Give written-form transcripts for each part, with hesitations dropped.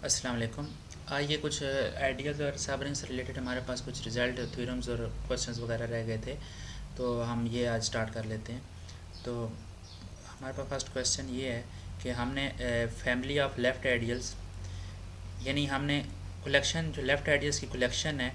अस्सलाम वालेकुम। ये कुछ आइडियाज़ और साबरिंग से रिलेटेड हमारे पास कुछ रिज़ल्ट थ्योरम्स और क्वेश्चंस वगैरह रह गए थे, तो हम ये आज स्टार्ट कर लेते हैं। तो हमारे पास फर्स्ट क्वेश्चन ये है कि हमने फैमिली ऑफ लेफ़्ट आइडियल्स, यानी हमने कलेक्शन जो लेफ़्ट आइडियल्स की कलेक्शन है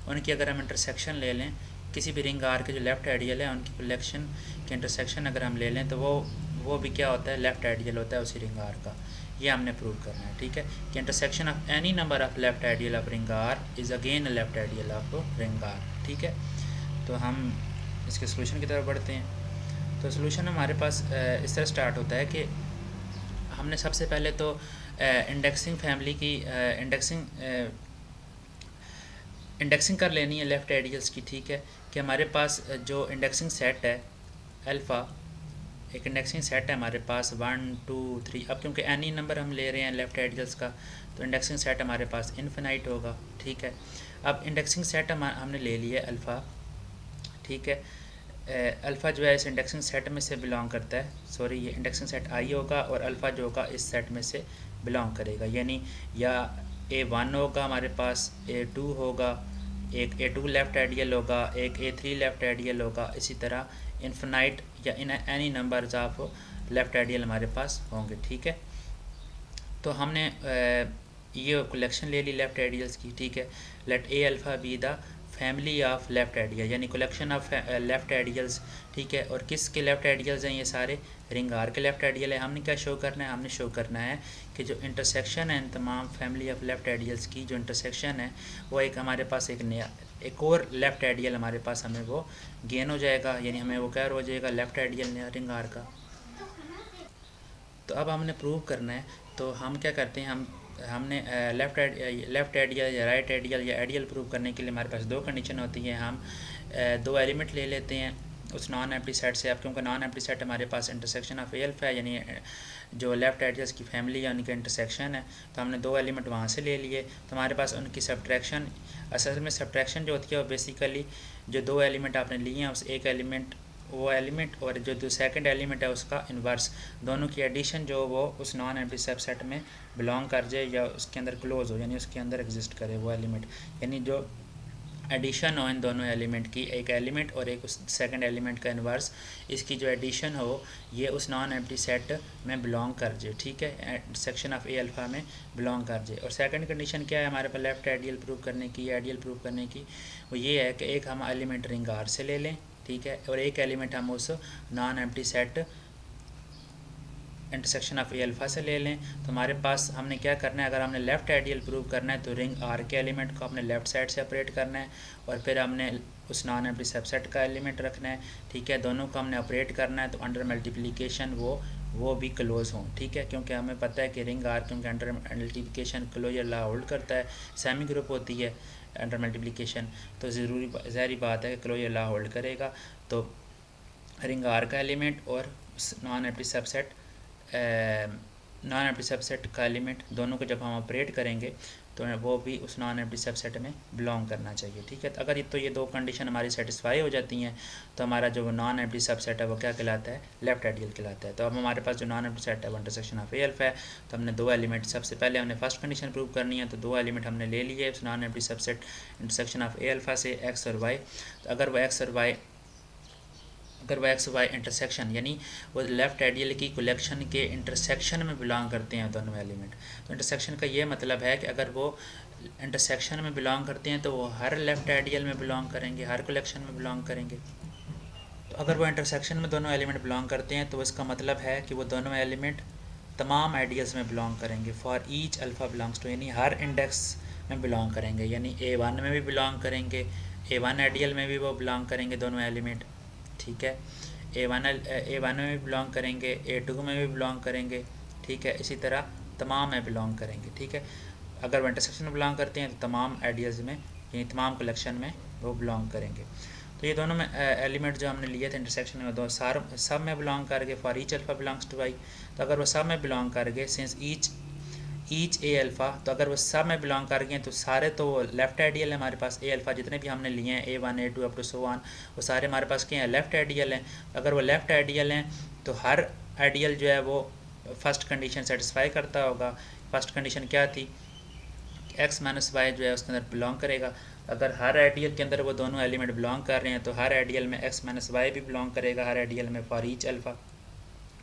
उनकी अगर हम इंटरसेक्शन ले लें, किसी भी रिंग आर के जो लेफ़्ट आइडियल है उनकी कलेक्शन के इंटरसेक्शन अगर हम ले लें तो वो भी क्या होता है, लेफ़्ट आइडियल होता है उसी रिंग आर का। ये हमने प्रूव करना है, ठीक है, कि intersection of any number of left ideal of ring R is again left ideal of ring R, ठीक है। तो हम इसके सोल्यूशन की तरफ बढ़ते हैं। तो सोल्यूशन हमारे पास इस तरह स्टार्ट होता है कि हमने सबसे पहले तो इंडेक्सिंग फैमिली की इंडेक्सिंग कर लेनी है लेफ़्ट आइडियल्स की, ठीक है, कि हमारे पास जो इंडेक्सिंग सेट है अल्फ़ा, एक इंडेक्सिंग सेट है हमारे पास 1 2 3। अब क्योंकि एनी नंबर हम ले रहे हैं लेफ़्ट आइडियल्स का, तो इंडेक्सिंग सेट हमारे पास इन्फिनाइट होगा, ठीक है। अब इंडेक्सिंग सेट हमने ले लिया अल्फ़ा, ठीक है। अल्फ़ा जो है इस इंडेक्सिंग सेट में से बिलोंग करता है, सॉरी ये इंडेक्सिंग सेट आई होगा और अल्फ़ा जो होगा इस सेट में से बिलोंग करेगा, यानी या A1 होगा हमारे पास, A2 होगा, एक A2 लेफ़्ट आइडियल होगा, एक A3 लेफ़्ट आइडियल होगा, इसी तरह इन्फिनाइट या in any numbers of left ideal हमारे पास होंगे, ठीक है। तो हमने ये कलेक्शन ले ली लेफ़्ट आइडियल्स की, ठीक है। Let A alpha be the family of left ideal, यानी कलेक्शन ऑफ लेफ़्ट आइडियल्स, ठीक है। और किसके लेफ़्ट आइडियल्स हैं, ये सारे रिंग आर के लेफ़्ट आइडियल है। हमने क्या शो करना है, हमने शो करना है कि जो इंटरसेक्शन है इन तमाम फैमिली ऑफ लेफ़्ट आइडियल्स की, जो इंटरसेक्शन है वो एक हमारे पास एक नया एक और लेफ़्ट आइडियल हमारे पास हमें वो गेन हो जाएगा, यानी हमें वो क्या हो जाएगा, लेफ़्ट आइडियल नया रिंग आर का। तो अब हमने प्रूव करना है, तो हम क्या करते हैं, हमने लेफ़्ट आइडियल या राइट आइडियल या आइडियल प्रूव करने के लिए हमारे पास दो कंडीशन होती है। हम दो एलिमेंट ले लेते हैं उस नॉन एम्प्टी सेट से। अब क्योंकि नॉन एम्प्टी सेट हमारे पास इंटरसेक्शन ऑफ ए अल्फ़ा है, यानी जो लेफ़्ट आइडियल्स की फैमिली है उनका इंटरसेक्शन है, तो हमने दो एलिमेंट वहाँ से ले लिए। तो हमारे पास उनकी सब्ट्रैक्शन, असल में सब्ट्रैक्शन जो होती है वो बेसिकली जो दो एलिमेंट आपने लिए हैं उस एक एलिमेंट, वो एलिमेंट और जो सेकंड एलिमेंट है उसका इन्वर्स, दोनों की एडिशन जो वो उस नॉन एम्प्टी सबसेट में बिलोंग कर जाए या उसके अंदर क्लोज हो, यानी उसके अंदर एग्जिस्ट करे वो एलिमेंट, यानी जो एडिशन हो इन दोनों एलिमेंट की, एक एलिमेंट और एक उस सेकंड एलिमेंट का इन्वर्स, इसकी जो एडिशन हो ये उस नॉन एम्प्टी सेट में बिलोंग कर जाए, ठीक है, सेक्शन ऑफ ए अल्फ़ा में बिलोंग कर जाए। और सेकंड कंडीशन क्या है हमारे पास लेफ़्ट आइडियल प्रूव करने की, आइडियल प्रूव करने की, वो ये है कि एक हम एलिमेंट रिंग आर से ले लें, ठीक है, और एक एलिमेंट हम उस non empty set intersection of A alpha से ले लें। तो हमारे पास हमने क्या करना है, अगर हमने लेफ़्ट आइडियल प्रूव करना है तो रिंग आर के एलिमेंट को हमने लेफ़्ट साइड से ऑपरेट करना है और फिर हमने उस नॉन एम्प्टी सबसेट का एलिमेंट रखना है, ठीक है, दोनों को हमने ऑपरेट करना है। तो अंडर मल्टीप्लिकेशन वो भी क्लोज हों, ठीक है, क्योंकि हमें पता है कि रिंग आर क्योंकि अंडर मल्टीप्लिकेशन क्लोजर ला होल्ड करता है, सेमी ग्रुप होती है अंडर मल्टीप्लिकेशन, तो ज़ाहिर बात है कि क्लोजर ला होल्ड करेगा। तो रिंग आर का एलिमेंट और non empty subset non empty subset का एलिमेंट दोनों को जब हम ऑपरेट करेंगे तो वो भी उस नॉन एम्प्टी सबसेट में बिलोंग करना चाहिए, ठीक है। तो अगर ये दो कंडीशन हमारी सेटिस्फाई हो जाती हैं तो हमारा जो नॉन एम्प्टी सबसेट है वो क्या कहलाता है, लेफ़्ट आइडियल कहलाता है। तो अब हमारे पास जो नॉन एम्प्टी सेट है वो इंटरसेक्शन ऑफ ए अल्फ़ा है। तो हमने दो एलिमेंट, सबसे पहले हमने फर्स्ट कंडीशन प्रूव करनी है, तो दो एलिमेंट हमने ले लिए उस non empty subset intersection of A alpha से, एक्स और वाई। तो अगर वो एक्स वाई इंटरसेक्शन, यानी वो लेफ़्ट आइडियल की कलेक्शन के इंटरसेक्शन में बिलोंग करते हैं दोनों एलिमेंट। तो इंटरसेक्शन का ये मतलब है कि अगर वो इंटरसेक्शन में बिलोंग करते हैं तो वो हर लेफ़्ट आइडियल में बिलोंग करेंगे, हर कलेक्शन में बिलोंग करेंगे। तो अगर वो इंटरसेक्शन में दोनों एलिमेंट बिलोंग करते हैं तो इसका मतलब है कि वो दोनों एलिमेंट तमाम आइडियल्स में बिलोंग करेंगे, for each alpha belongs to, यानी हर इंडेक्स में बिलोंग करेंगे, यानी A1 में भी बिलोंग करेंगे, A1 आइडियल में भी वो बिलोंग करेंगे दोनों एलिमेंट, ठीक है, ए वन में भी बिलोंग करेंगे, A2 में भी बिलोंग करेंगे, ठीक है, इसी तरह तमाम में बिलोंग करेंगे, ठीक है। अगर वो इंटरसेक्शन में बिलोंग करते हैं तो तमाम आइडियल्स में, यानी तमाम कलेक्शन में वो बिलोंग करेंगे। तो ये दोनों में एलिमेंट जो हमने लिए थे इंटरसेक्शन में, दो सब में बिलोंग कर गए, for each alpha belongs to Y. तो अगर वो सब में बिलोंग कर गए सिंस ईच ए अल्फ़ा, तो अगर वो सब में बिलोंग कर गए तो सारे तो लेफ़्ट आइडियल है हमारे पास, ए अल्फ़ा जितने भी हमने लिए हैं A1 A2 up to so on, वो सारे हमारे पास क्या हैं, लेफ़्ट आइडियल हैं। अगर वो लेफ़्ट आइडियल हैं तो हर आइडियल जो है वो फर्स्ट कंडीशन सेटिस्फाई करता होगा। फर्स्ट कंडीशन क्या थी, एक्स माइनस वाई जो है उसके अंदर बिलोंग करेगा। अगर हर आइडियल के अंदर वो दोनों एलिमेंट बिलोंग कर रहे हैं तो हर आइडियल में एक्स माइनस वाई भी बिलोंग करेगा, हर आइडियल में फॉर ईच अल्फ़ा,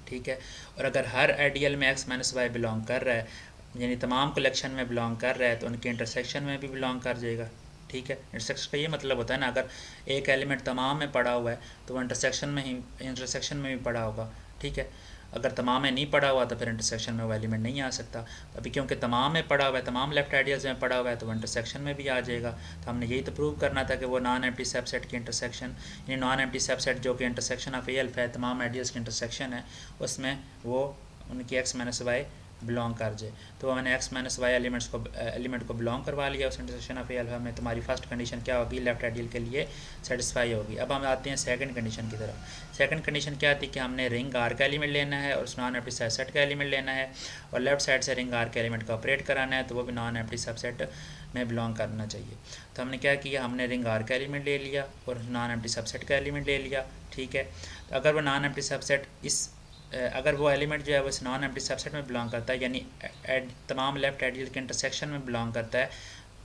ठीक है। और अगर हर आइडियल में एक्स माइनस वाई बिलोंग कर रहा है, यानी तमाम कलेक्शन में बिलोंग कर रहा है, तो उनके इंटरसेक्शन में भी बिलोंग कर जाएगा, ठीक है। इंटरसेक्शन का ये मतलब होता है ना, अगर एक एलिमेंट तमाम में पड़ा हुआ है तो वो इंटरसेक्शन में भी पड़ा होगा, ठीक है। अगर तमाम में नहीं पड़ा हुआ तो फिर इंटरसेक्शन में वो एलिमेंट नहीं आ सकता। अभी क्योंकि तमाम में पड़ा हुआ है, तमाम लेफ्ट आइडियल्स में पड़ा हुआ है, तो वो इंटरसेक्शन में भी आ जाएगा। तो हमने यही तो प्रूव करना था कि वो नॉन एम्प्टी सबसेट की इंटरसेक्शन, यानी नॉन एम्प्टी सबसेट जो कि इंटरसेक्शन ऑफ ए अल्फा है, तमाम आइडियल्स की इंटरसेक्शन है, उसमें वो उनकी एक्स माइनस वाई बिलोंग कर जाए। तो मैंने एक्स माइनस वाई एलिमेंट को बिलोंग करवा लिया उस इंटरसेक्शन ऑफ ए अल्फा में। तुम्हारी फर्स्ट कंडीशन क्या होगी, लेफ्ट आइडियल के लिए सेटिस्फाई होगी। अब हम आते हैं सेकंड कंडीशन की तरफ। सेकंड कंडीशन क्या थी कि हमने रिंग आर का एलिमेंट लेना है और उस नॉन एम्प्टी सबसेट का एलिमेंट लेना है, और लेफ्ट साइड से रिंग आर के एलिमेंट को ऑपरेट कराना है, तो वो भी नॉन एम्प्टी सबसेट में बिलोंग करना चाहिए। तो हमने क्या किया, हमने रिंग आर का एलिमेंट ले लिया और नॉन एम्प्टी सबसेट का एलिमेंट ले लिया, ठीक है। तो अगर वो नॉन एम्प्टी सबसेट अगर वो एलिमेंट जो है वो इस नॉन एम्प्टी सबसेट में बिलोंग करता है, यानी तमाम लेफ्ट आइडियल के इंटरसेक्शन में बिलोंग करता है,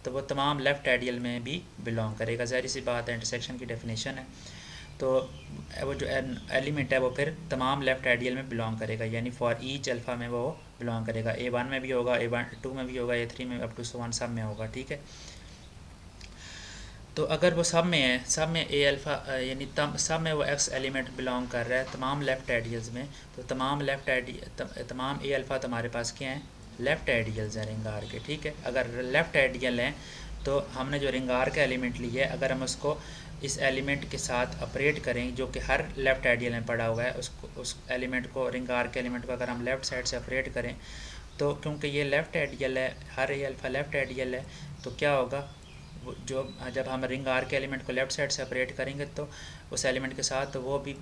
तो वो तमाम लेफ्ट आइडियल में भी बिलोंग करेगा। ज़ाहिर सी बात है, इंटरसेक्शन की डेफिनेशन है। तो वो जो एलिमेंट है वो फिर तमाम लेफ्ट आइडियल में बिलोंग करेगा, यानी फॉर ईच अल्फ़ा में वो बिलोंग करेगा। A1 में भी होगा, A2 में भी होगा, A3 में अप टू सो वन सब में होगा, ठीक है। तो अगर वो सब में है, सब में ए अल्फ़ा यानी सब में वो एक्स एलिमेंट बिलोंग कर रहा है तमाम लेफ़्ट आइडियल्स में, तो तमाम ए अल्फ़ा तुम्हारे पास क्या हैं, लेफ़्ट आइडियल्स हैं रिंग आर के, ठीक है। अगर लेफ़्ट आइडियल हैं तो हमने जो रिंग आर का एलिमेंट लिया है, अगर हम उसको इस एलिमेंट के साथ ऑपरेट करें जो कि हर लेफ़्ट आइडियल में पड़ा हुआ है, उस एलिमेंट को, रिंग आर के एलिमेंट को अगर हम लेफ़्ट साइड से ऑपरेट करें, तो क्योंकि ये लेफ़्ट आइडियल है, हर ए अल्फ़ा लेफ़्ट आइडियल है, तो क्या होगा, जो जब हम रिंग आर के एलिमेंट को लेफ़्ट साइड से ऑपरेट करेंगे तो उस एलिमेंट के साथ वो भी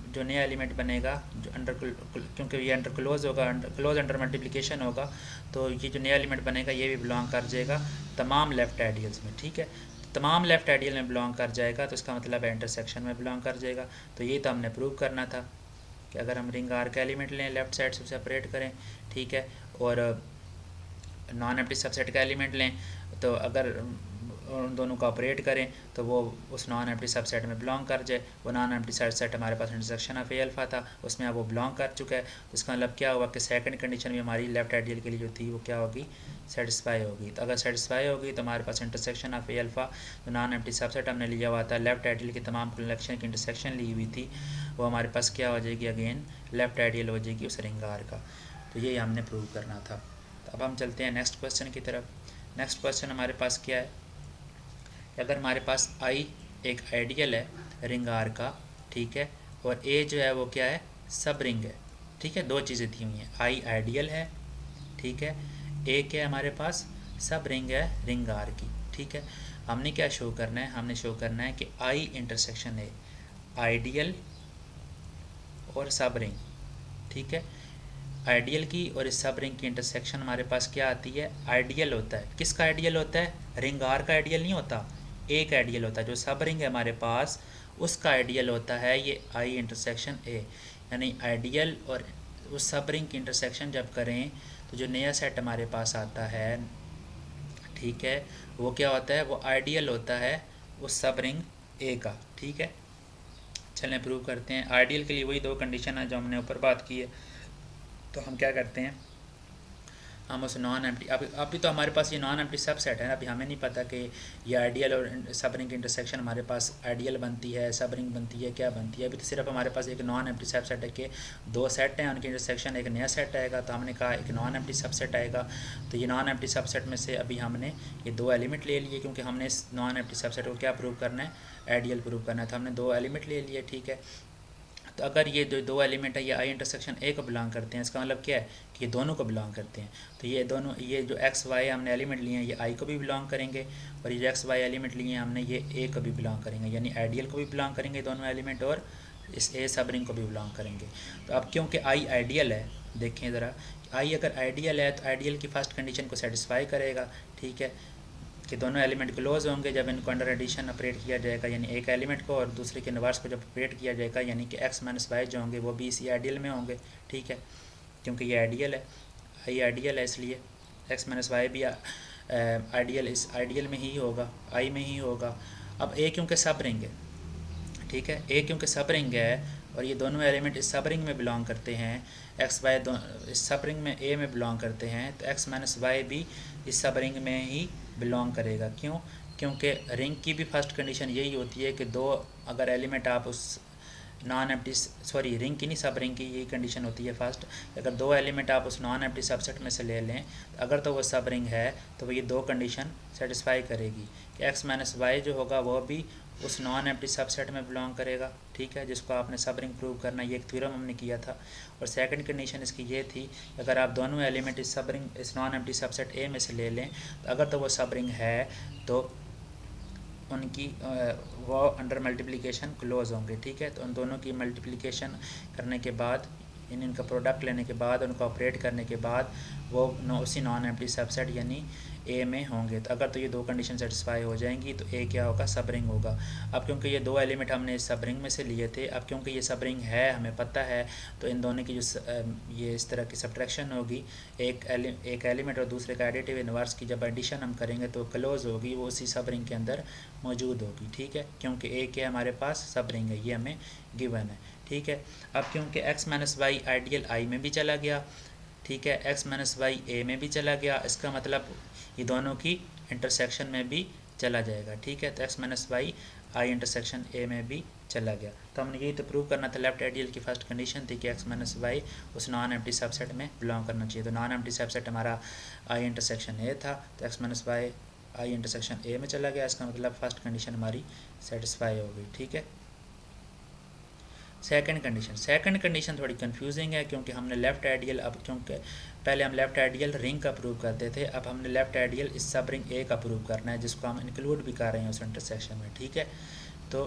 जो नया एलिमेंट बनेगा, जो क्योंकि ये अंडर क्लोज होगा, क्लोज अंडर मल्टीप्लिकेशन होगा, तो ये जो नया एलिमेंट बनेगा ये भी बिलोंग कर जाएगा तमाम लेफ़्ट आइडियल्स में, ठीक है। तमाम लेफ़्ट आइडियल में बिलोंग कर जाएगा तो इसका मतलब है इंटरसेक्शन में बिलोंग कर जाएगा। तो ये तो हमने प्रूव करना था कि अगर हम रिंग आर का एलिमेंट लें, लेफ़्ट साइड से सेपरेट करें, ठीक है, और नॉन एम्प्टी सबसेट का एलिमेंट लें, तो अगर उन दोनों का ऑपरेट करें तो वो उस नॉन एम्प्टी सबसेट में बिलोंग कर जाए। वो नॉन एम्प्टी सबसेट हमारे पास इंटरसेक्शन ऑफ ए अल्फ़ा था, उसमें अब वो बिलोंग कर चुका है। तो इसका मतलब क्या हुआ कि सेकंड कंडीशन भी हमारी लेफ्ट आइडियल के लिए जो थी वो क्या होगी, सेटिस्फाई होगी। तो अगर सेटिस्फाई होगी तो हमारे पास इंटरसेक्शन ऑफ ए अल्फ़ा, जो नॉन एम्प्टी सबसेट हमने लिया हुआ था, लेफ्ट आइडियल की तमाम कलेक्शन की इंटरसेक्शन ली हुई थी, वो हमारे पास क्या हो जाएगी, अगेन लेफ्ट आइडियल हो जाएगी उस रिंग आर का। तो ये हमने प्रूव करना था। तो अब हम चलते हैं नेक्स्ट क्वेश्चन की तरफ। नेक्स्ट क्वेश्चन हमारे पास क्या है, अगर हमारे पास आई एक आइडियल है रिंग आर का, ठीक है, और ए जो है वो क्या है, सब रिंग है, ठीक है। दो चीज़ें दी हुई हैं, आई आइडियल है, ठीक है, ए क्या है हमारे पास, सब रिंग है रिंग आर की, ठीक है। हमने क्या शो करना है, हमने शो करना है कि आई इंटरसेक्शन ए, आइडियल और सब रिंग, ठीक है। आइडियल की और इस सब रिंग की इंटरसेक्शन हमारे पास क्या आती है, आइडियल होता है। किसका आइडियल होता है, रिंग आर का आइडियल नहीं होता, एक आइडियल होता है। जो सब रिंग है हमारे पास उसका आइडियल होता है ये आई इंटरसेक्शन ए, यानी आइडियल और उस सब रिंग की इंटरसेक्शन जब करें तो जो नया सेट हमारे पास आता है, ठीक है, वो क्या होता है, वो आइडियल होता है उस सब रिंग ए का, ठीक है। चलें प्रूव करते हैं। आइडियल के लिए वही दो कंडीशन है जो हमने ऊपर बात की है। तो हम क्या करते हैं, हम उस नॉन एम्प्टी, अभी तो हमारे पास ये नॉन एम्प्टी सब सेट है ना, अभी हमें नहीं पता कि ये आइडियल और सब रिंग की इंटरसेक्शन हमारे पास आइडियल बनती है, सब रिंग बनती है, क्या बनती है। अभी तो सिर्फ हमारे पास एक नॉन एम्प्टी सब सेट है कि दो सेट हैं, उनकी इंटरसेक्शन एक नया सेट आएगा। तो हमने कहा एक नॉन एम्प्टी सब सेट आएगा, तो ये नॉन एम्प्टी सब सेट में से अभी हमने ये दो एलिमेंट ले लिए, क्योंकि हमने इस नॉन एम्प्टी सब सेट को क्या प्रूव करना है, आइडियल प्रूव करना है। तो हमने दो एलिमेंट ले लिए, ठीक है। तो अगर ये जो दो एलिमेंट है ये आई इंटरसेक्शन ए को बिलोंग करते हैं, इसका मतलब क्या है कि ये दोनों को बिलोंग करते हैं। तो ये दोनों, ये जो एक्स वाई हमने एलिमेंट लिए हैं ये आई को भी बिलोंग करेंगे, और ये जो एक्स वाई एलिमेंट लिए हैं हमने ये ए को भी बिलोंग करेंगे, यानी आइडियल को भी बिलोंग करेंगे दोनों एलिमेंट, और इस ए सब रिंग को भी बिलोंग करेंगे। तो अब क्योंकि आई आइडियल है, देखें ज़रा, आई अगर आइडियल है तो आइडियल की फर्स्ट कंडीशन को सेटिस्फाई करेगा, ठीक है, कि दोनों एलिमेंट क्लोज होंगे जब इनको अंडर एडिशन ऑपरेट किया जाएगा, यानी एक एलिमेंट को और दूसरे के इनवर्स को जब ऑपरेट किया जाएगा, यानी कि एक्स माइनस वाई जो होंगे वो भी इसी आइडियल में होंगे, ठीक है, क्योंकि ये आइडियल है, ये आइडियल है इसलिए एक्स माइनस वाई भी आइडियल इस आइडियल में ही होगा, आई में ही होगा। अब ए क्योंकि सब रिंग है, ठीक है, ए क्योंकि सब रिंग है और ये दोनों एलिमेंट इस सब रिंग में बिलोंग करते हैं, एक्स वाई इस सब रिंग में ए में बिलोंग करते हैं, तो एक्स माइनस वाई भी इस सब रिंग में ही बिलोंग करेगा। क्यों? क्योंकि रिंग की भी फर्स्ट कंडीशन यही होती है कि दो अगर एलिमेंट आप उस नॉन एम्प्टी सॉरी रिंग की नहीं सब रिंग की यही कंडीशन होती है फर्स्ट, अगर दो एलिमेंट आप उस नॉन एम्प्टी सबसेट में से ले लें अगर तो वो सब रिंग है तो वो ये दो कंडीशन सेटिस्फाई करेगी कि एक्स माइनस वाई जो होगा वो भी उस नॉन एम्प्टी सबसेट में बिलोंग करेगा, ठीक है, जिसको आपने सब रिंग प्रूव करना, ये एक थ्योरम हमने किया था। और सेकंड कंडीशन इसकी ये थी अगर आप दोनों एलिमेंट इस सब रिंग इस नॉन एम्प्टी सबसेट ए में से ले लें तो अगर तो वो सब रिंग है तो उनकी वो अंडर मल्टीप्लिकेशन क्लोज होंगे, ठीक है। तो उन दोनों की मल्टीप्लिकेशन करने के बाद इनका प्रोडक्ट लेने के बाद उनका ऑपरेट करने के बाद वो उसी नॉन एम्प्टी सबसेट यानी ए में होंगे। तो अगर तो ये दो कंडीशन सेटिस्फाई हो जाएंगी तो ए क्या होगा, सब रिंग होगा। अब क्योंकि ये दो एलिमेंट हमने इस सब रिंग में से लिए थे, अब क्योंकि ये सब रिंग है हमें पता है, तो इन दोनों की जो ये इस तरह की सब्ट्रैक्शन होगी, एक एलिमेंट और दूसरे का एडिटिव इनवर्स की जब एडिशन हम करेंगे तो क्लोज होगी, वो उसी सब रिंग के अंदर मौजूद होगी, ठीक है, क्योंकि ए के हमारे पास सब रिंग है, ये हमें गिवन है, ठीक है। अब क्योंकि X minus Y ideal I में भी चला गया, ठीक है, एक्स माइनस वाई ए में भी चला गया, इसका मतलब ये दोनों की इंटरसेक्शन में भी चला जाएगा, ठीक है। तो X minus Y I intersection A में भी चला गया। तो हमने यही तो प्रूव करना था, लेफ्ट आइडियल की फर्स्ट कंडीशन थी कि एक्स माइनस वाई उस नॉन एम्प्टी सबसेट में बिलोंग करना चाहिए। तो नॉन एम्प्टी सबसेट हमारा आई इंटरसेक्शन ए था, तो X minus Y I intersection A में चला गया, इसका मतलब फर्स्ट कंडीशन हमारी सेटिस्फाई हो गई, ठीक है। सेकंड कंडीशन थोड़ी कंफ्यूजिंग है क्योंकि हमने लेफ़्ट आइडियल, अब क्योंकि पहले हम लेफ़्ट आइडियल रिंग का प्रूव करते थे, अब हमने लेफ़्ट आइडियल इस सब रिंग ए का प्रूव करना है जिसको हम इंक्लूड भी कर रहे हैं उस इंटरसेक्शन में, ठीक है। तो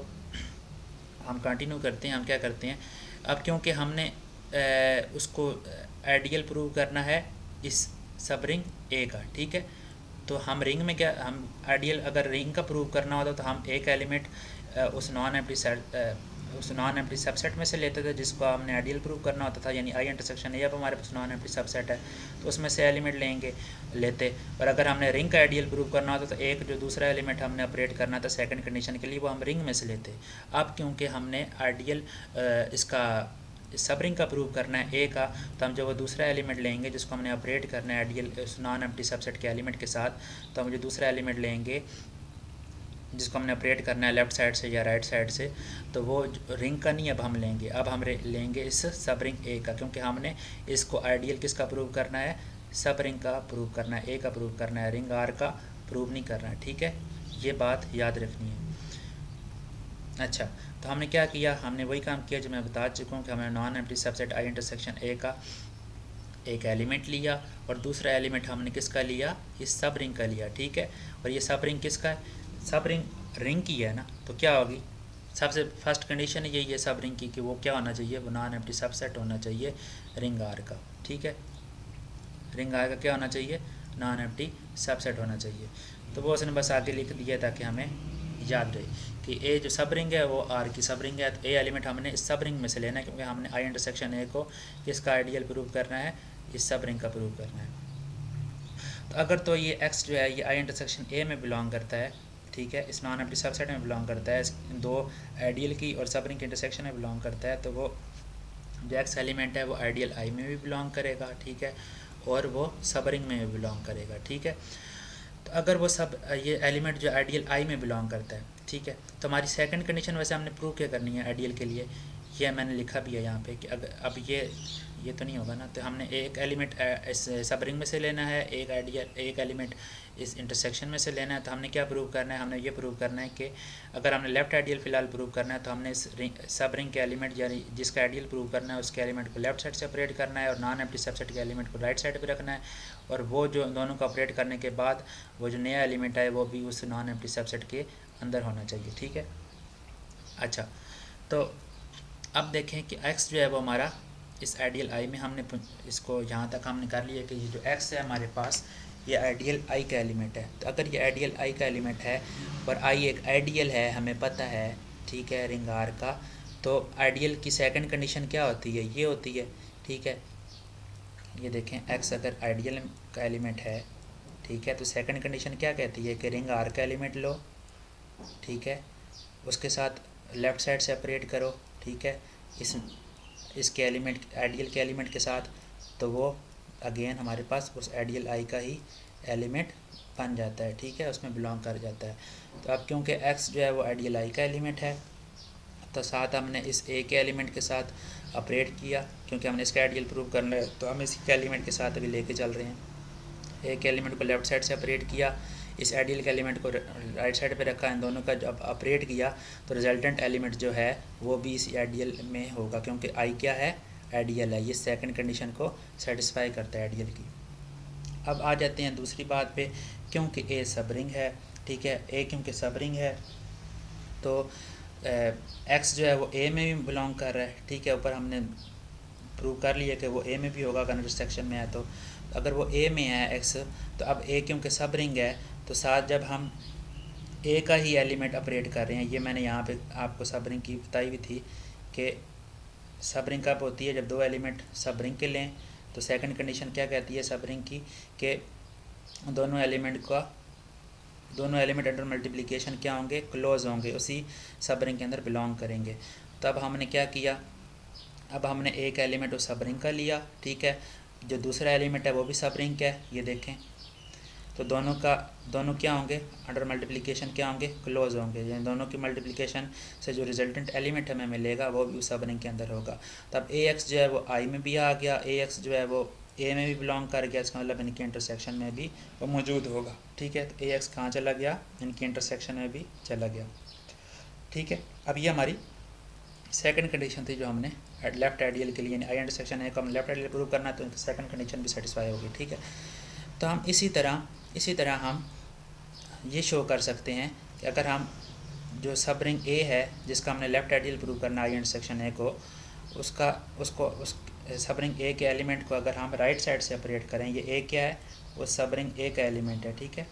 हम कंटिन्यू करते हैं, हम क्या करते हैं, अब क्योंकि हमने उसको आइडियल प्रूव करना है इस सब रिंग ए का, ठीक है। तो हम रिंग में क्या, हम आइडियल अगर रिंग का प्रूव करना होता तो हम एक एलिमेंट उस नॉन एम्प्टी सबसेट में से लेते थे जिसको हमने आइडियल प्रूव करना होता था, यानी आई इंटरसेक्शन ए अब हमारे पास नॉन एम्प्टी सबसेट है तो उसमें से एलिमेंट लेते। और अगर हमने रिंग का आइडियल प्रूव करना होता तो एक जो दूसरा एलिमेंट हमने ऑपरेट करना था सेकंड कंडीशन के लिए वो हम रिंग में से लेते। अब क्योंकि हमने आइडियल इसका सब रिंग का प्रूव करना है ए का, तो हम जो वो दूसरा एलिमेंट लेंगे जिसको हमने ऑपरेट करना है आइडियल उस नॉन एम्प्टी सबसेट के एलिमेंट के साथ, तो हम जो दूसरा एलिमेंट लेंगे जिसको हमने ऑपरेट करना है लेफ़्ट साइड से या राइट साइड से, तो वो रिंग का नहीं अब हम लेंगे, अब हम लेंगे इस सब रिंग ए का, क्योंकि हमने इसको आइडियल किसका प्रूव करना है, सब रिंग का प्रूव करना है, ए का प्रूव करना है, रिंग आर का प्रूव नहीं करना है, ठीक है, ये बात याद रखनी है। अच्छा, तो हमने क्या किया, हमने वही काम किया जो मैं बता चुका हूँ कि हमने नॉन एम्प्टी सबसेट आई इंटरसेक्शन ए का एक एलिमेंट लिया और दूसरा एलिमेंट हमने किसका लिया, इस सब रिंग का लिया, ठीक है। और ये सब रिंग किसका है, सब रिंग की है ना, तो क्या होगी, सबसे फर्स्ट कंडीशन यही है सब रिंग की कि वो क्या होना चाहिए, वो नॉन एम्प्टी सबसेट होना चाहिए रिंग आर का, ठीक है, रिंग आर का क्या होना चाहिए, नॉन एम्प्टी सबसेट होना चाहिए। तो वो उसने बस आगे लिख दिया ताकि हमें याद रहे कि ए जो सब रिंग है वो आर की सब रिंग है, तो ए एलिमेंट हमने इस सब रिंग में से लेना है क्योंकि हमने आई इंटरसेक्शन ए को किसका आइडियल प्रूव करना है, इस सब रिंग का प्रूव करना है। तो अगर तो ये एक्स जो है ये आई इंटरसेक्शन ए में बिलोंग करता है, ठीक है, इस नॉन एम्प्टी सबसेट में बिलोंग करता है, इन दो आइडियल की और सब रिंग के इंटरसेक्शन में बिलोंग करता है, तो वो जो एक्स एलिमेंट है वो आइडियल आई में भी बिलोंग करेगा, ठीक है, और वो सब रिंग में भी बिलोंग करेगा, ठीक है। तो अगर वो सब ये एलिमेंट जो आइडियल आई में बिलोंग करता है, ठीक है, तो हमारी सेकंड कंडीशन वैसे हमने प्रूव क्या करनी है आइडियल के लिए, ये मैंने लिखा भी है यहाँ पे कि अगर अब ये तो नहीं होगा ना, तो हमने एक एलिमेंट इस सब रिंग में से लेना है, एक एलिमेंट इस इंटरसेक्शन में से लेना है। तो हमने क्या प्रूव करना है, हमने ये प्रूव करना है कि अगर हमने लेफ़्ट आइडियल फ़िलहाल प्रूव करना है तो हमने इस सब रिंग के एलिमेंट यानी जिसका आइडियल प्रूव करना है उसके एलिमेंट को लेफ्ट साइड से ऑपरेट करना है और नॉन एम्प्टी सबसेट के एलिमेंट को राइट साइड पर रखना है, और वो जो दोनों को ऑपरेट करने के बाद वो जो नया एलिमेंट है वो भी उस नॉन एम्प्टी सबसेट के अंदर होना चाहिए, ठीक है। अच्छा, तो अब देखें कि x जो है वो हमारा इस आइडियल आई में हमने इसको यहाँ तक हमने कर लिया कि ये जो x है हमारे पास ये आइडियल आई का एलिमेंट है। तो अगर ये आइडियल आई का एलिमेंट है और आई एक आइडियल है हमें पता है, ठीक है, रिंग आर का, तो आइडियल की सेकंड कंडीशन क्या होती है, ये होती है, ठीक है। ये देखें x अगर आइडियल का एलिमेंट है, ठीक है। तो सेकंड कंडीशन क्या कहती है कि रिंग आर का एलिमेंट लो, ठीक है, उसके साथ लेफ़्ट साइड सेपरेट करो, ठीक है, इसके एलिमेंट आइडियल के एलिमेंट के साथ, तो वो अगेन हमारे पास उस आइडियल आई का ही एलिमेंट बन जाता है, ठीक है, उसमें बिलोंग कर जाता है। तो अब क्योंकि एक्स जो है वो आइडियल आई का एलिमेंट है, तो साथ हमने इस ए के एलिमेंट के साथ ऑपरेट किया, क्योंकि हमने इसका आइडियल प्रूव करना है, तो हम इसी के एलिमेंट के साथ अभी लेके चल रहे हैं। ए के एलिमेंट को लेफ़्ट साइड से ऑपरेट किया, इस आइडियल के एलिमेंट को राइट साइड पे रखा, इन दोनों का जब ऑपरेट किया तो रिजल्टेंट एलिमेंट जो है वो भी इस आइडियल में होगा, क्योंकि आई क्या है, आइडियल है। ये सेकंड कंडीशन को सेटिस्फाई करता है आइडियल की। अब आ जाते हैं दूसरी बात पे, क्योंकि ए सब रिंग है, ठीक है, ए क्योंकि सब रिंग है तो एक्स जो है वो ए में भी बिलोंग कर रहा है, ठीक है, ऊपर हमने प्रूव कर लिया कि वो ए में भी होगा अगर इंटरसेक्शन में है। तो अगर वो ए में है एक्स, तो अब ए क्योंकि सब रिंग है, तो साथ जब हम ए का ही एलिमेंट ऑपरेट कर रहे हैं, ये मैंने यहाँ पे आपको सब रिंग की बताई हुई थी कि सब रिंग कब होती है, जब दो एलिमेंट सब रिंग के लें। तो सेकंड कंडीशन क्या कहती है सब रिंग की कि दोनों एलिमेंट अंडर मल्टीप्लिकेशन क्या होंगे, क्लोज होंगे, उसी सब रिंग के अंदर बिलोंग करेंगे। तो अब हमने क्या किया, अब हमने एक एलिमेंट उस सब रिंग का लिया, ठीक है, जो दूसरा एलिमेंट है वो भी सब रिंग का है, ये देखें, तो दोनों क्या होंगे, अंडर मल्टीप्लिकेशन क्या होंगे, क्लोज होंगे, यानी दोनों की मल्टीप्लिकेशन से जो रिजल्टेंट एलिमेंट हमें मिलेगा वो भी उस सब रिंग के अंदर होगा। तब ए एक्स जो है वो आई में भी आ गया, ए एक्स जो है वो ए में भी बिलोंग कर गया, इसका मतलब इनके इंटरसेक्शन में भी वो मौजूद होगा, ठीक है। तो ए एक्स कहाँ चला गया, इनके इंटरसेक्शन में भी चला गया, ठीक है। अब ये हमारी सेकंड कंडीशन थी जो हमने लेफ्ट आइडियल के लिए, आई इंटरसेक्शन है को हम लेफ्ट आइडियल प्रूव करना है, तो सेकंड कंडीशन भी सेटिस्फाई होगी, ठीक है। तो हम इसी तरह हम ये शो कर सकते हैं कि अगर हम जो सब रिंग ए है जिसका हमने लेफ़्ट आइडियल प्रूव करना आई इंटरसेक्शन ए को, उस सब रिंग ए के एलिमेंट को अगर हम राइट साइड से ऑपरेट करें, ये ए क्या है, वो सब रिंग ए का एलिमेंट है, ठीक है।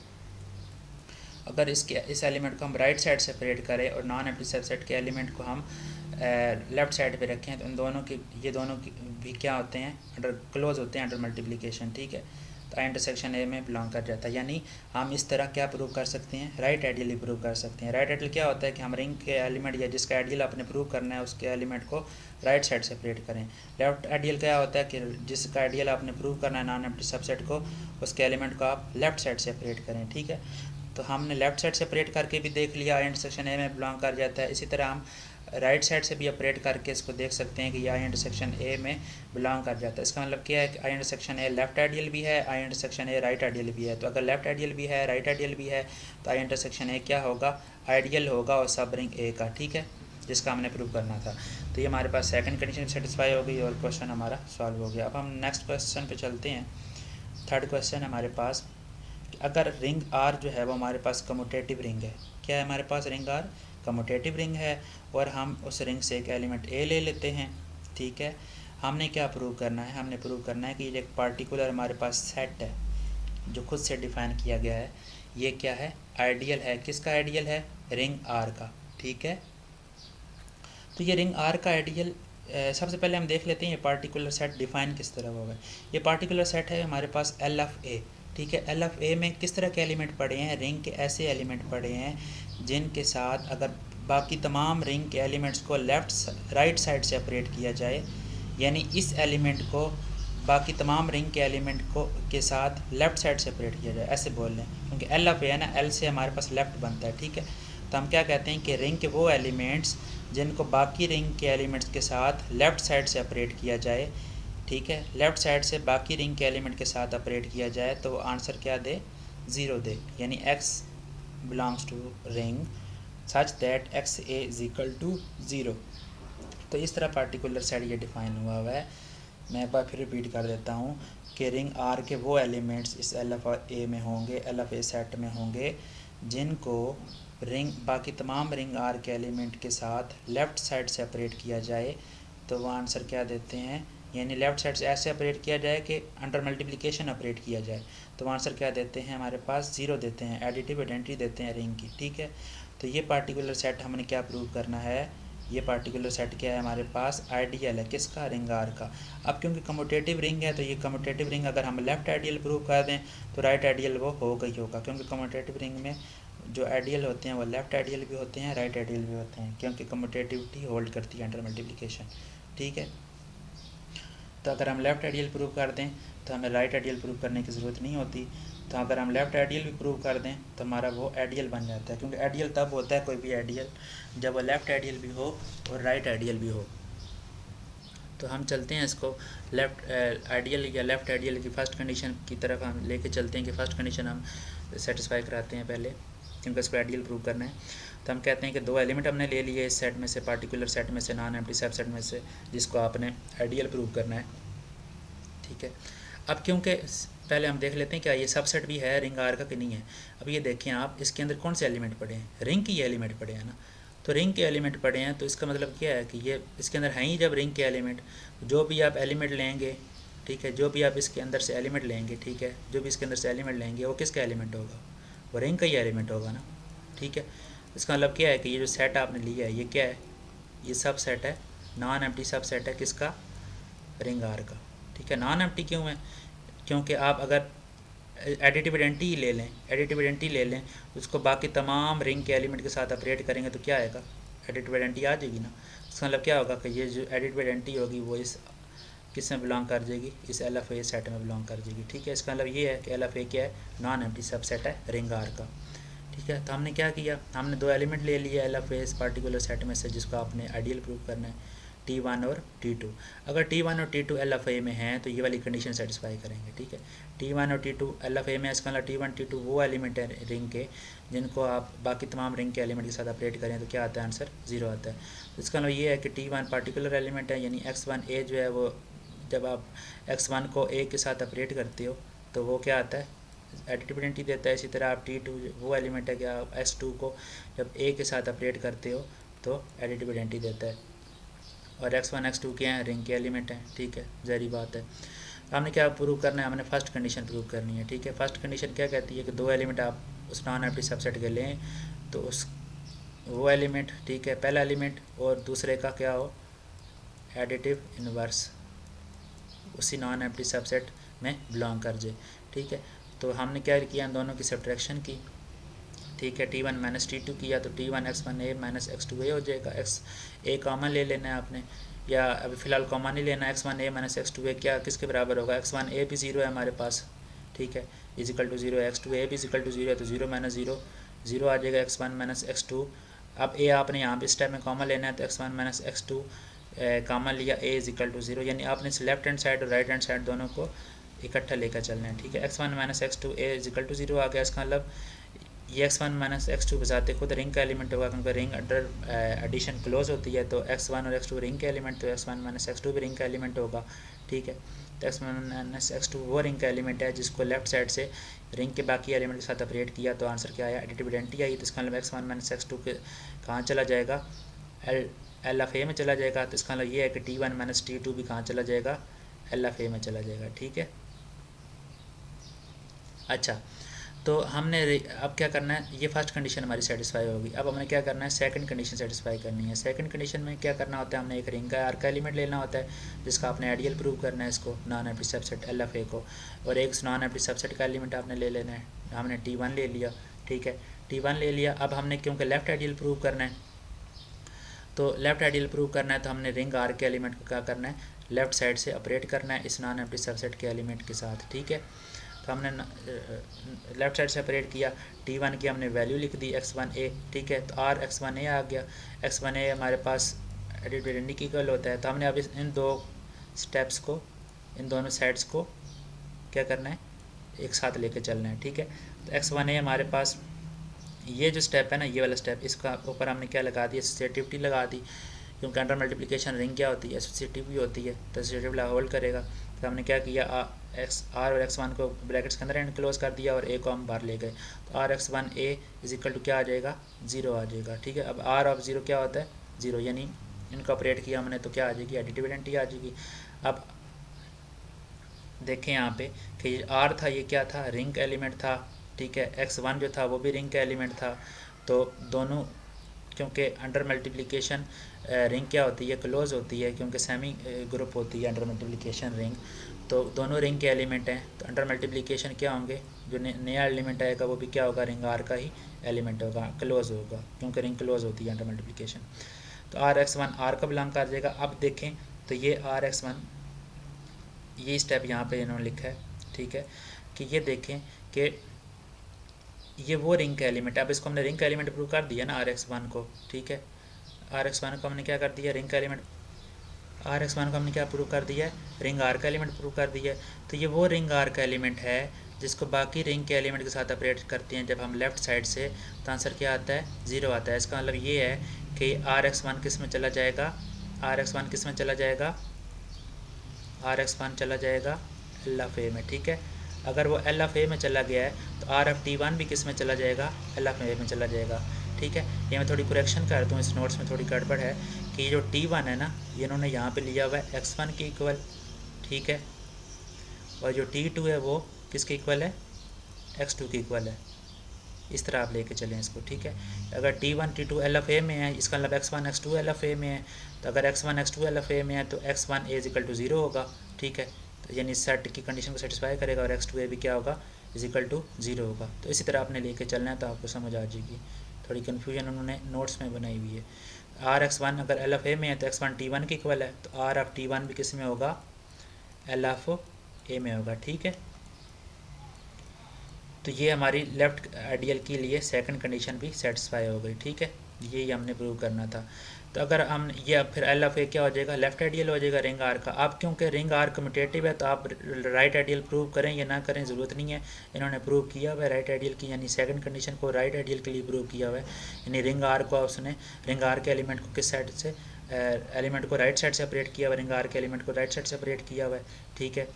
अगर इस एलिमेंट को हम राइट साइड से ऑपरेट करें और नॉन एम्प्टी सबसेट के एलिमेंट को हम लेफ़्ट साइड पे रखें, तो ये दोनों की भी क्या होते हैं, अंडर क्लोज होते हैं अंडर मल्टीप्लिकेशन, ठीक है। तो आई इंटरसेक्शन ए में बिलोंग कर जाता है, यानी हम इस तरह क्या प्रूव कर सकते हैं, राइट आइडियल ही प्रूव कर सकते हैं। राइट आइडियल क्या होता है कि हम रिंग के एलिमेंट या जिसका आइडियल आपने प्रूव करना है उसके एलिमेंट को राइट साइड सेपरेट करें। लेफ्ट आइडियल क्या होता है कि जिसका आइडियल आपने प्रूव करना है नॉन एम्प्टी सबसेट को, उसके एलिमेंट को आप लेफ्ट साइड सेपरेट करें, ठीक है। तो हमने लेफ़्ट साइड सेपरेट करके भी देख लिया, आई इंटरसेक्शन ए में बिलोंग कर जाता है। इसी तरह हम राइट साइड से भी ऑपरेट करके इसको देख सकते हैं कि ये आई इंटरसेक्शन ए में बिलोंग कर जाता है। इसका मतलब क्या है कि आई इंटरसेक्शन ए लेफ्ट आइडियल भी है, आई इंटरसेक्शन ए राइट आइडियल भी है। तो अगर लेफ्ट आइडियल भी है, राइट आइडियल भी है, तो आई इंटरसेक्शन ए क्या होगा, आइडियल होगा और सब रिंग ए का, ठीक है, जिसका हमने प्रूव करना था। तो ये हमारे पास सेकंड कंडीशन सेटिस्फाई हो गई और क्वेश्चन हमारा सॉल्व हो गया। अब हम नेक्स्ट क्वेश्चन पे चलते हैं। थर्ड क्वेश्चन हमारे पास, अगर रिंग आर जो है वो हमारे पास कम्यूटेटिव रिंग है, क्या है हमारे पास, रिंग आर कम्यूटेटिव रिंग है, और हम उस रिंग से एक एलिमेंट ए ले लेते हैं, ठीक है। हमने क्या प्रूव करना है, हमने प्रूव करना है कि ये एक पार्टिकुलर हमारे पास सेट है जो खुद से डिफ़ाइन किया गया है, ये क्या है, आइडियल है। किसका आइडियल है, रिंग आर का, ठीक है। तो ये रिंग आर का आइडियल, सबसे पहले हम देख लेते हैं ये पार्टिकुलर सेट डिफ़ाइन किस तरह होगा। ये पार्टिकुलर सेट है हमारे पास एल ऑफ ए, ठीक है। एल ऑफ ए में किस तरह के एलिमेंट पड़े हैं, रिंग के ऐसे एलिमेंट पड़े हैं जिनके साथ अगर बाकी तमाम रिंग के एलिमेंट्स को राइट साइड से ऑपरेट किया जाए, यानी इस एलिमेंट को बाकी तमाम रिंग के एलिमेंट को के साथ लेफ़्ट साइड से ऑपरेट किया जाए, ऐसे बोल लें, क्योंकि एल ऑफ ए है ना, एल से हमारे पास लेफ़्ट बनता है, ठीक है। तो हम क्या कहते हैं कि रिंग के वो एलिमेंट्स जिनको बाकी रिंग के एलिमेंट्स के साथ लेफ़्ट साइड से ऑपरेट किया जाए, ठीक है, लेफ़्ट साइड से बाकी रिंग के एलिमेंट के साथ ऑपरेट किया जाए, तो वो आंसर क्या दे, 0 दे, यानी x belongs to ring such that X A is equal to 0। तो इस तरह पार्टिकुलर सेट ये डिफ़ाइन हुआ है। मैं एक बार फिर रिपीट कर देता हूँ कि रिंग आर के वो एलिमेंट्स इस एल ऑफ ए में होंगे, एल ऑफ ए सेट में होंगे, जिनको बाकी तमाम रिंग आर के एलिमेंट के साथ लेफ़्ट साइड से ऑपरेट किया जाए, तो वो आंसर क्या देते हैं, यानी लेफ़्ट साइड से ऐसे ऑपरेट किया जाए कि अंडर मल्टीप्लिकेशन ऑपरेट किया जाए, तो आंसर क्या देते हैं, हमारे पास 0 देते हैं, एडिटिव आइडेंटिटी देते हैं रिंग की, ठीक है। तो ये पार्टिकुलर सेट हमने क्या प्रूव करना है, ये पार्टिकुलर सेट क्या है हमारे पास, आइडियल है, किसका, रिंग आर का। अब क्योंकि कम्यूटेटिव रिंग है तो ये कम्यूटेटिव रिंग अगर हम लेफ़्ट आइडियल प्रूव कर दें तो राइट आइडियल वो होगा ही होगा, क्योंकि कम्यूटेटिव रिंग में जो आइडियल होते हैं वो लेफ़्ट आइडियल भी होते हैं, राइट आइडियल भी होते हैं, क्योंकि कम्यूटेटिविटी होल्ड करती है अंडर मल्टीप्लिकेशन। ठीक है, तो अगर हम लेफ़्ट आइडियल प्रूव कर दें तो हमें राइट आइडियल प्रूव करने की ज़रूरत नहीं होती। तो अगर हम लेफ़्ट आइडियल भी प्रूव कर दें तो हमारा वो आइडियल बन जाता है, क्योंकि आइडियल तब होता है कोई भी आइडियल जब वो लेफ़्ट आइडियल भी हो और राइट आइडियल भी हो। तो हम चलते हैं इसको लेफ़्ट आइडियल या लेफ़्ट आइडियल की फ़र्स्ट कंडीशन की तरफ हम लेके चलते हैं कि फ़र्स्ट कंडीशन हम सेटिस्फाई कराते हैं पहले, क्योंकि इसको आइडियल प्रूव करना है। तो हम कहते हैं कि दो एलिमेंट हमने ले लिए इस सेट में से, पार्टिकुलर सेट में से, नॉन एम्प्टी सबसेट में से, जिसको आपने आइडियल प्रूव करना है। ठीक है, अब क्योंकि पहले हम देख लेते हैं क्या ये सबसेट भी है रिंग आर का कि नहीं है। अब ये देखें आप, इसके अंदर कौन से एलिमेंट पड़े हैं, रिंग के एलिमेंट पड़े हैं ना। तो रिंग के एलिमेंट पड़े हैं तो इसका मतलब क्या है कि ये इसके अंदर हैं ही जब रिंग के एलिमेंट, जो भी आप एलिमेंट लेंगे, ठीक है, जो भी आप इसके अंदर से एलिमेंट लेंगे, ठीक है, जो भी इसके अंदर से एलिमेंट लेंगे वो किसका एलिमेंट होगा, वो रिंग का ही एलिमेंट होगा ना। ठीक है, इसका मतलब क्या है कि ये जो सेट आपने लिया है ये क्या है, ये सब सेट है, नॉन एम्प्टी सब सेट है, किसका, रिंग आर का। ठीक है, नॉन एम्प्टी क्यों है, क्योंकि आप अगर एडिटिव आइडेंटिटी ही ले लें, एडिटिव आइडेंटिटी ले लें, उसको बाकी तमाम रिंग के एलिमेंट के साथ ऑपरेट करेंगे तो क्या आएगा, एडिटिव आइडेंटिटी आ जाएगी ना। इसका मतलब क्या होगा कि ये जो एडिटिव आइडेंटिटी होगी वो इस किस में बिलोंग कर जाएगी, इस एल एफ ए सेट में बिलोंग कर जाएगी। ठीक है, इसका मतलब ये है कि एल एफ ए क्या है, नॉन एम्प्टी सबसेट है रिंग आर का। ठीक है, तो हमने क्या किया, हमने दो एलिमेंट ले लिए एल एफ ए इस पार्टिकुलर सेट में से, जिसको आपने आइडियल प्रूव करना है, T1 और T2। अगर T1 और T2 एल एफ ए में हैं तो ये वाली कंडीशन सेटिस्फाई करेंगे। ठीक है, T1 और T2 एल एफ ए में, इसका मतलब T1 T2 वो एलिमेंट है रिंग के जिनको आप बाकी तमाम रिंग के एलिमेंट के साथ ऑपरेट करें तो क्या आता है, आंसर 0 आता है। तो इसका मतलब ये है कि T1 पार्टिकुलर एलिमेंट है, यानी X1 A जो है वो जब आप X1 को A के साथ ऑपरेट करते हो तो वो क्या आता है, एडिटिव आइडेंटिटी देता है। इसी तरह आप T2 वो एलिमेंट है कि आप S2 को जब A के साथ ऑपरेट करते हो तो एडिटिव आइडेंटिटी देता है, और X1 X2 क्या है, रिंग के एलिमेंट हैं। ठीक है, ज़ाहिर बात है। हमने क्या प्रूव करना है, हमने फर्स्ट कंडीशन प्रूव करनी है। ठीक है, फर्स्ट कंडीशन क्या कहती है कि दो एलिमेंट आप उस नॉन एम्प्टी सबसेट के लें तो उस वो एलिमेंट, ठीक है, पहला एलिमेंट और दूसरे का क्या हो, एडिटिव इनवर्स उसी नॉन एम्प्टी सबसेट में बिलोंग कर जाए। ठीक है, तो हमने क्या किया, इन दोनों की सब्ट्रैक्शन की। ठीक है, T1 माइनस T2 किया तो T1 X1A माइनस X2A हो जाएगा। A कॉमन ले लेना है आपने, या अभी फ़िलहाल कॉमन नहीं लेना, X1A माइनस X2A क्या किसके बराबर होगा, X1A भी 0 है हमारे पास। ठीक है, इजिकल टू 0 है, X2A भी इजिकल टू 0 है, तो 0 माइनस 0 0 आ जाएगा, X1 माइनस X2। अब A आपने यहाँ पे स्टेप में कॉमन लेना है तो X1 माइनस X2 कॉमन लिया, A इजिकल टू 0, यानी आपने लेफ्ट हैंड साइड और राइट हैंड साइड दोनों को इकट्ठा लेकर चलना है। ठीक है, X1 minus X2 A is equal to 0 आ गया। इसका मतलब ये X1 माइनस X2 बजाते खुद रिंग का एलिमेंट होगा, क्योंकि रिंग अंडर एडिशन क्लोज होती है, तो X1 और X2 रिंग का एलिमेंट, तो X1 माइनस X2 भी रिंग का एलिमेंट होगा। ठीक है, तो X1 माइनस X2 वो रिंग का एलिमेंट है जिसको लेफ्ट साइड से रिंग के बाकी एलिमेंट के साथ ऑपरेट किया, तो आंसर क्या आया, एडिटिव आइडेंटिटी आई। तो इसका मतलब X1 माइनस X2 के कहाँ चला जाएगा, एल एफ ए में चला जाएगा। तो इसका मतलब ये है कि T1 माइनस T2 भी कहाँ चला जाएगा, एल एफ ए में चला जाएगा। ठीक है, अच्छा, तो हमने अब क्या करना है, ये फर्स्ट कंडीशन हमारी सेटिस्फाई होगी। अब हमने क्या करना है, सेकंड कंडीशन सेटिस्फाई करनी है। सेकंड कंडीशन में क्या करना होता है, हमने एक रिंग का आर का एलिमेंट लेना होता है जिसका आपने आइडियल प्रूव करना है, इसको non empty subset L F ए को, और एक नॉन एम्प्टी सबसेट का एलिमेंट आपने ले लेना है। हमने T1 ले लिया। ठीक है, T1 ले लिया। अब हमने क्योंकि लेफ़्ट आइडियल प्रूव करना है, तो लेफ़्ट आइडियल प्रूव करना है तो हमने रिंग आर के एलिमेंट को क्या करना है, लेफ़्ट साइड से ऑपरेट करना है इस नॉन एम्प्टी सबसेट के एलिमेंट के साथ। ठीक है, तो हमने लेफ़्ट साइड से ऑपरेट किया, T1 की हमने वैल्यू लिख दी X1A। ठीक है, तो R X1A आ गया। X1A हमारे पास एडिटिव आइडेंटिटी इक्वल होता है, तो हमने अब इन दो स्टेप्स को, इन दोनों साइड्स को क्या करना है, एक साथ लेके चलना है। ठीक है, तो X1A हमारे पास ये जो स्टेप है ना, ये वाला स्टेप, इसका ऊपर हमने क्या लगा दी, एसोसिएटिविटी लगा दी, क्योंकि अंडर मल्टीप्लिकेशन रिंग क्या होती है, एसोसिएटिव होती है, तो एसोसिएटिव होल्ड करेगा। तो हमने क्या किया, आर और X1 को ब्रैकेट्स के अंदर एंड क्लोज कर दिया और ए को हम बाहर ले गए, तो R X1A is equal to क्या आ जाएगा, 0 आ जाएगा। ठीक है, अब R ऑफ 0 क्या होता है, 0, यानी इनको ऑपरेट किया हमने तो क्या आ जाएगी, एडिटिव आइडेंटिटी आ जाएगी। अब देखें यहाँ पे कि R था, ये क्या था, रिंग का एलिमेंट था। ठीक है, X1 जो था वो भी रिंग का एलिमेंट था, तो दोनों क्योंकि अंडर मल्टीप्लिकेशन रिंग क्या होती है, क्लोज होती है, क्योंकि सेमी ग्रुप होती है अंडर मल्टीप्लिकेशन रिंग। तो दोनों रिंग के एलिमेंट हैं, तो अंडर मल्टीप्लिकेशन क्या होंगे, जो नया एलिमेंट आएगा वो भी क्या होगा, रिंग आर का ही एलिमेंट होगा, क्लोज होगा, क्योंकि रिंग क्लोज होती है अंडर मल्टीप्लिकेशन। तो आर एक्स वन आर का बिलोंग कर जाएगा। अब देखें तो ये आर एक्स वन, ये स्टेप यहाँ पे इन्होंने लिखा है, ठीक है, कि ये देखें कि ये वो रिंग का एलिमेंट है। अब इसको हमने रिंग का एलिमेंट प्रूव कर दिया ना आर एक्स वन को, ठीक है, आर एक्स वन को हमने क्या कर दिया, रिंग का एलिमेंट, आर एक्स वन को हमने क्या प्रूव कर दिया है, रिंग आर का एलिमेंट प्रूव कर दिया है। तो ये वो रिंग आर का एलिमेंट है जिसको बाकी रिंग के एलिमेंट के साथ ऑपरेट करते हैं जब हम लेफ़्ट साइड से, तो आंसर क्या आता है, ज़ीरो आता है। इसका मतलब ये है कि आर एक्स वन किस में चला जाएगा, आर एक्स वन किस में चला जाएगा, आर एक्स वन चला जाएगा एल ऑफ ए में, ठीक है। अगर वो एल ऑफ ए में चला गया है तो आर एफ टी वन भी किस में चला जाएगा, एल ऑफ ए में चला जाएगा, ठीक है। ये मैं थोड़ी करेक्शन कर दूँ, इस नोट्स में थोड़ी गड़बड़ है कि ये जो टी वन है ना, ये इन्होंने यहाँ पे लिया हुआ है एक्स वन के इक्वल, ठीक है, और जो टी टू है वो किसके इक्वल है, एक्स टू के इक्वल है। इस तरह आप लेके चलें इसको, ठीक है। अगर T one T two L F A में है, इसका मतलब X one X two L F A में है, तो अगर X one X two L F A में है तो X one A is equal to zero होगा, ठीक है, तो यानी सेट की कंडीशन को सेटिस्फाई करेगा, और एक्स टू ए भी क्या होगा, इजिकल टू ज़ीरो होगा। तो इसी तरह आपने लेके चलना है, तो आपको समझ आ जाएगी। थोड़ी कन्फ्यूजन उन्होंने नोट्स में बनाई हुई है। आर एक्स वन अगर एल एफ ए में है तो एक्स वन टी वन के इक्वल है, तो आर एफ टी वन भी किस में होगा, एल एफ ए में होगा, ठीक है। तो ये हमारी लेफ़्ट आइडियल के लिए सेकंड कंडीशन भी सेटिस्फाई हो गई, ठीक है, यही हमने प्रूव करना था। तो अगर हम ये अब फिर एल ऑफ ए क्या हो जाएगा, लेफ़्ट आइडियल हो जाएगा रिंग आर का। अब क्योंकि रिंग आर कम्यूटेटिव है तो आप राइट आइडियल प्रूव करें या ना करें ज़रूरत नहीं है, इन्होंने प्रूव किया हुआ है राइट आइडियल की, यानी सेकंड कंडीशन को राइट आइडियल के लिए प्रूव किया हुआ है। यानी रिंग आर को उसने, रिंग आर के एलिमेंट को किस साइड से, एलिमेंट को राइट साइड से ऑपरेट किया हुआ है, रिंग आर के एलिमेंट को राइट साइड से ऑपरेट किया हुआ है, ठीक है,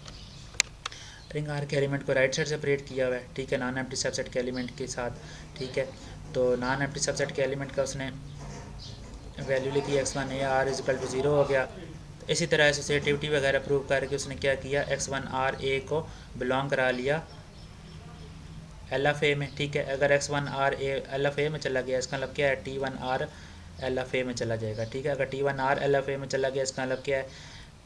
रिंग आर के एलिमेंट को राइट साइड से ऑपरेट किया हुआ है, ठीक है, नॉन एम्प्टी सबसेट के एलिमेंट के साथ, ठीक है। तो नॉन एम्प्टी सबसेट के एलिमेंट का उसने वैल्यू लिखी X one A R is equal to zero हो गया। तो इसी तरह एसोसिएटिविटी वगैरह प्रूव करके उसने क्या किया, एक्स वन आर ए को बिलोंग करा लिया एल एफ ए में, ठीक है। अगर X one R A L F A में चला गया, इसका मतलब क्या है, T one R L F A में चला जाएगा, ठीक है। अगर T one R L F A में चला गया, इसका मतलब क्या है,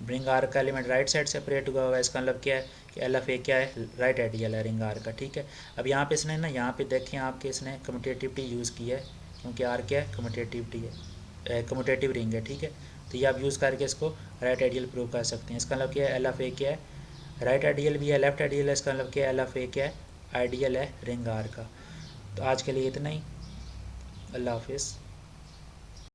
रिंग आर का एलिमेंट राइट साइड से ऑपरेट हुआ हुआ है, इसका मतलब क्या है कि एल एफ ए क्या है, राइट आइडियल है रिंग आर का, ठीक है। अब यहाँ पे इसने ना, यहाँ पे देखें आपके इसने कम्यूटेटिविटी यूज़ की है, क्योंकि आर क्या है, कम्यूटेटिविटी है, कम्यूटेटिव रिंग है, ठीक है। तो ये आप यूज़ करके इसको राइट आइडियल प्रूव कर सकते हैं। इसका मतलब क्या है, एल एफ ए क्या है, राइट आइडियल भी है, लेफ्ट आइडियल है, इसका मतलब क्या है, एल एफ ए क्या है, आइडियल है रिंग आर का। तो आज के लिए इतना ही, अल्लाह हाफिज़।